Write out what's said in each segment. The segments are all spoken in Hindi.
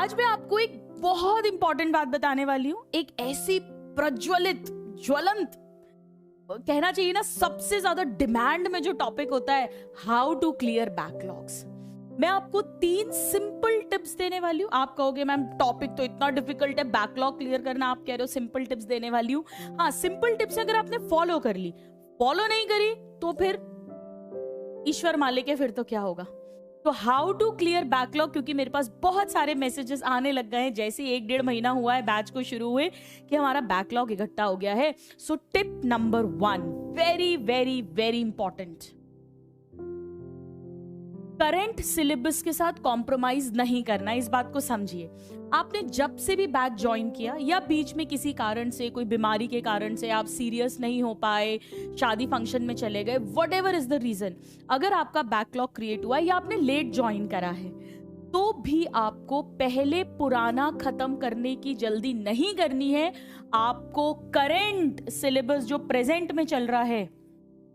आज मैं आपको एक बहुत इंपॉर्टेंट बात बताने वाली हूं, एक ऐसी प्रज्वलित ज्वलंत, कहना चाहिए ना सबसे ज्यादा डिमांड में जो टॉपिक होता है, हाउ टू क्लियर बैकलॉग्स। मैं आपको 3 सिंपल टिप्स देने वाली हूँ। आप कहोगे मैम टॉपिक तो इतना डिफिकल्ट है, बैकलॉग क्लियर करना, आप कह रहे हो सिंपल टिप्स देने वाली हूँ। हाँ, सिंपल टिप्स अगर आपने फॉलो कर ली, फॉलो नहीं करी तो फिर ईश्वर मालिक है, फिर तो क्या होगा। तो हाउ टू क्लियर बैकलॉग, क्योंकि मेरे पास बहुत सारे मैसेजेस आने लग गए हैं जैसे 1-1.5 महीना हुआ है बैच को शुरू हुए कि हमारा बैकलॉग इकट्ठा हो गया है। So tip number 1, very very very important, current syllabus के साथ कॉम्प्रोमाइज नहीं करना। इस बात को समझिए। आपने जब से भी बैच ज्वाइन किया या बीच में किसी कारण से, कोई बीमारी के कारण से आप सीरियस नहीं हो पाए, शादी फंक्शन में चले गए, whatever is the reason, अगर आपका बैकलॉग क्रिएट हुआ है या आपने लेट ज्वाइन करा है, तो भी आपको पहले पुराना खत्म करने की जल्दी नहीं करनी है। आपको करंट सिलेबस जो प्रेजेंट में चल रहा है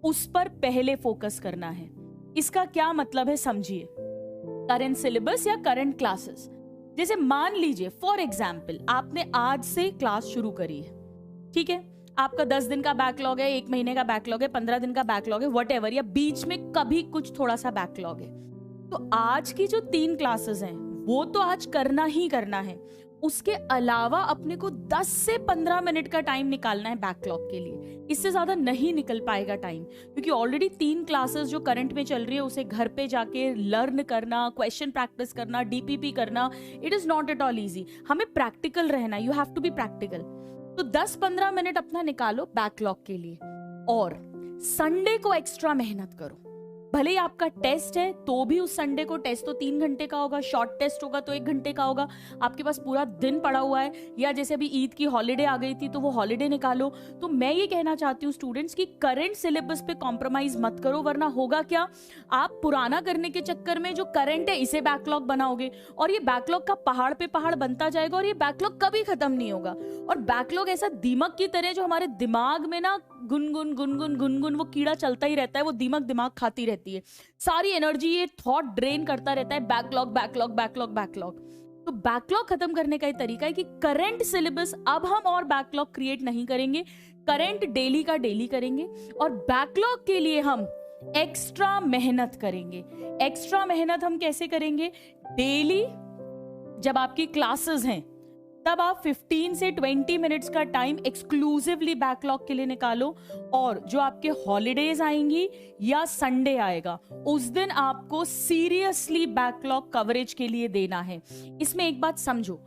उस पर पहले फोकस करना है। इसका क्या मतलब है समझिए। करंट सिलेबस या करंट क्लासेस, जैसे मान लीजिए फॉर एग्जाम्पल आपने आज से क्लास शुरू करी है, ठीक है, आपका 10 दिन का बैकलॉग है, 1 महीने का बैकलॉग है, 15 दिन का बैकलॉग है, वट एवर, या बीच में कभी कुछ थोड़ा सा बैकलॉग है, तो आज की जो 3 क्लासेस हैं वो तो आज करना ही करना है। उसके अलावा अपने को 10 से 15 मिनट का टाइम निकालना है बैकलॉग के लिए। इससे ज्यादा नहीं निकल पाएगा टाइम, क्योंकि ऑलरेडी 3 क्लासेस जो करंट में चल रही है उसे घर पे जाके लर्न करना, क्वेश्चन प्रैक्टिस करना, डीपीपी करना, it is not at all easy. हमें प्रैक्टिकल रहना, you have to be practical. तो 10-15 मिनट अपना निकालो बैकलॉग के लिए, और संडे को एक्स्ट्रा मेहनत करो। भले ही आपका टेस्ट है तो भी उस संडे को, टेस्ट तो 3 घंटे का होगा, शॉर्ट टेस्ट होगा तो 1 घंटे का होगा, आपके पास पूरा दिन पड़ा हुआ है, या जैसे अभी ईद की हॉलीडे आ गई थी तो वो हॉलीडे निकालो। तो मैं ये कहना चाहती हूँ स्टूडेंट्स की करंट सिलेबस पे कॉम्प्रोमाइज मत करो, वरना होगा क्या, आप पुराना करने के चक्कर में जो करंट है इसे बैकलॉग बनाओगे, और ये बैकलॉग का पहाड़ पे पहाड़ बनता जाएगा, और ये बैकलॉग कभी खत्म नहीं होगा। और बैकलॉग ऐसा दीमक की तरह जो हमारे दिमाग में ना गुनगुन गुनगुन गुनगुन वो कीड़ा चलता ही रहता है, वो दिमाग खाती रहती है, सारी एनर्जी ये थॉट ड्रेन करता रहता है, बैकलॉग बैकलॉग बैकलॉग बैकलॉग। तो बैकलॉग खत्म करने का ही तरीका है कि करंट सिलेबस अब हम और बैकलॉग क्रिएट नहीं करेंगे, करंट डेली का डेली करेंगे, और बैकलॉग के लिए हम एक्स्ट्रा मेहनत करेंगे। एक्स्ट्रा मेहनत हम कैसे करेंगे? डेली जब आपकी क्लासेस हैं तब आप 15 से 20 मिनट्स का टाइम एक्सक्लूसिवली बैकलॉग के लिए निकालो, और जो आपके हॉलीडेज आएंगी या संडे आएगा उस दिन आपको सीरियसली बैकलॉग कवरेज के लिए देना है। इसमें एक बात समझो,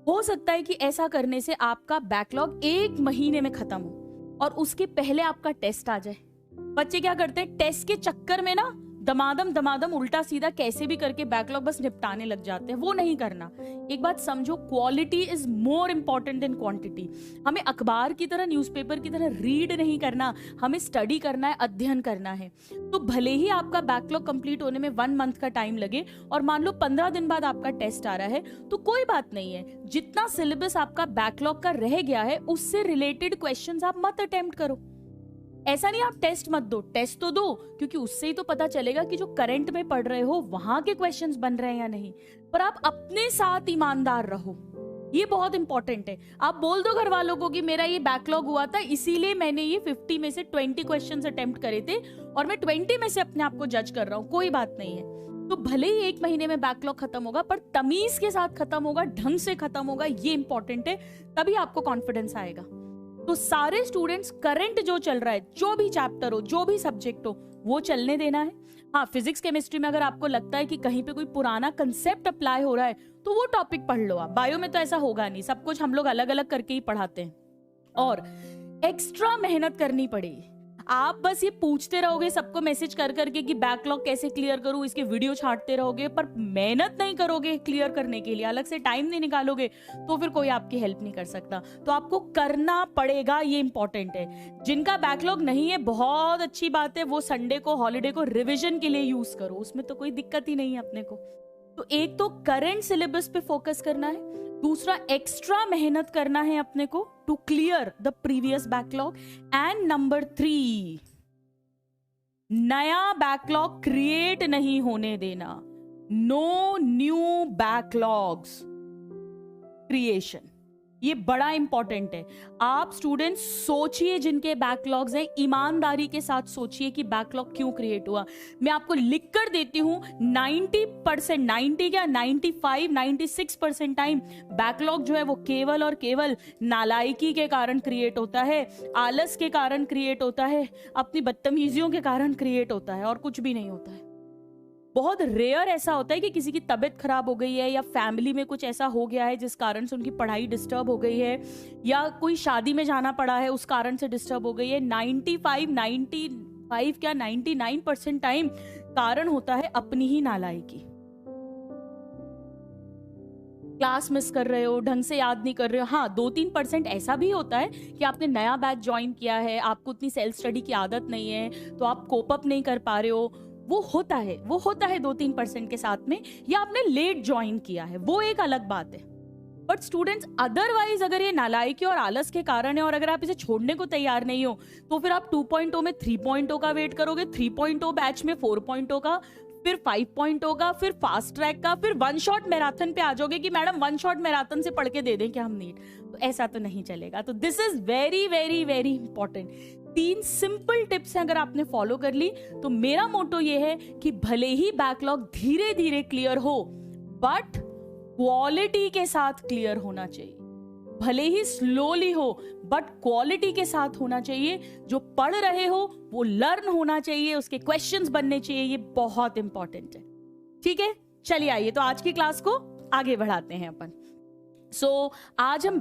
हो सकता है कि ऐसा करने से आपका बैकलॉग 1 महीने में खत्म हो और उसके पहले आपका टेस्ट आ जाए। बच्चे क्या करते हैं, टेस्ट के चक्कर में ना दमादम उल्टा सीधा कैसे भी करके बैकलॉग बस निपटाने लग जाते हैं। वो नहीं करना। एक बात समझो, quality is more important than quantity. हमें अखबार की तरह, न्यूज़पेपर की तरह रीड नहीं करना, हमें स्टडी करना है, अध्ययन करना है। तो भले ही आपका बैकलॉग कंप्लीट होने में 1 मंथ का टाइम लगे, और मान लो 15 दिन बाद आपका टेस्ट आ रहा है, तो कोई बात नहीं है, जितना सिलेबस आपका बैकलॉग का रह गया है उससे रिलेटेड क्वेश्चंस आप मत अटेम्प्ट करो। ऐसा नहीं आप टेस्ट मत दो, टेस्ट तो दो, क्योंकि उससे ही तो पता चलेगा कि जो करंट में पढ़ रहे हो वहां के क्वेश्चंस बन रहे हैं या नहीं। पर आप अपने साथ ईमानदार रहो, ये बहुत इंपॉर्टेंट है। आप बोल दो घर वालों को कि मेरा ये बैकलॉग हुआ था इसीलिए मैंने ये 50 में से 20 क्वेश्चंस अटेम्प्ट करे थे और मैं 20 में से अपने आप को जज कर रहा हूँ, कोई बात नहीं है। तो भले ही 1 महीने में बैकलॉग खत्म होगा, पर तमीज के साथ खत्म होगा, ढंग से खत्म होगा, ये इंपॉर्टेंट है, तभी आपको कॉन्फिडेंस आएगा। तो सारे स्टूडेंट्स करंट जो चल रहा है, जो भी चैप्टर हो, जो भी सब्जेक्ट हो, वो चलने देना है। हाँ, फिजिक्स केमिस्ट्री में अगर आपको लगता है कि कहीं पे कोई पुराना कंसेप्ट अप्लाई हो रहा है तो वो टॉपिक पढ़ लो आप। बायो में तो ऐसा होगा नहीं, सब कुछ हम लोग अलग अलग करके ही पढ़ाते हैं, और एक्स्ट्रा मेहनत करनी पड़ेगी। आप बस ये पूछते रहोगे सबको मैसेज कर करके कि बैकलॉग कैसे क्लियर करूं, इसके वीडियो छांटते रहोगे, पर मेहनत नहीं करोगे क्लियर करने के लिए, अलग से टाइम नहीं निकालोगे, तो फिर कोई आपकी हेल्प नहीं कर सकता। तो आपको करना पड़ेगा, ये इंपॉर्टेंट है। जिनका बैकलॉग नहीं है, बहुत अच्छी बात है, वो संडे को, हॉलीडे को रिविजन के लिए यूज करो, उसमें तो कोई दिक्कत ही नहीं है अपने को। तो एक तो करंट सिलेबस पे फोकस करना है, दूसरा एक्स्ट्रा मेहनत करना है अपने को to clear the previous backlog, and number 3, नया बैकलॉग क्रिएट नहीं होने देना। No new backlogs. क्रिएशन, ये बड़ा इंपॉर्टेंट है। आप स्टूडेंट्स सोचिए, जिनके बैकलॉग्स हैं, ईमानदारी के साथ सोचिए कि बैकलॉग क्यों क्रिएट हुआ। मैं आपको लिख कर देती हूँ 90%, 90 क्या 95, 96% टाइम बैकलॉग जो है वो केवल और केवल नालायकी के कारण क्रिएट होता है, आलस के कारण क्रिएट होता है, अपनी बदतमीजियों के कारण क्रिएट होता है, और कुछ भी नहीं होता है। बहुत रेयर ऐसा होता है कि किसी की तबीयत खराब हो गई है या फैमिली में कुछ ऐसा हो गया है जिस कारण से उनकी पढ़ाई डिस्टर्ब हो गई है, या कोई शादी में जाना पड़ा है उस कारण से डिस्टर्ब हो गई है। 95 क्या 99% टाइम कारण होता है अपनी ही नालायकी। क्लास मिस कर रहे हो, ढंग से याद नहीं कर रहे हो। हाँ, 2-3% ऐसा भी होता है कि आपने नया बैच ज्वाइन किया है, आपको उतनी सेल्फ स्टडी की आदत नहीं है, तो आप कोप अप नहीं कर पा रहे हो। वो होता है 2-3% के साथ में, या आपने लेट ज्वाइन किया है, वो एक अलग बात है। बट स्टूडेंट्स, अदरवाइज अगर ये नालायकी और आलस के कारण है और अगर आप इसे छोड़ने को तैयार नहीं हो, तो फिर आप 2.0 में 3.0 का वेट करोगे, 3.0 बैच में 4.0 का, फिर 5.0 का, फिर फास्ट ट्रैक का, फिर वन शॉट मैराथन पे आ जाओगे कि मैडम वन शॉट मैराथन से पढ़ के दे दें क्या हम नीट। तो ऐसा तो नहीं चलेगा। तो this is very very very important. 3 simple tips हैं, अगर आपने फॉलो कर ली तो मेरा मोटो ये है कि भले ही बैकलॉग धीरे धीरे क्लियर हो, बट क्वालिटी के साथ क्लियर होना चाहिए। भले ही स्लोली हो, बट क्वालिटी के साथ होना चाहिए। जो पढ़ रहे हो वो लर्न होना चाहिए, उसके क्वेश्चंस बनने चाहिए। ये बहुत इंपॉर्टेंट है। ठीक है, चलिए आइए तो आज की क्लास को आगे बढ़ाते हैं अपन। सो आज हम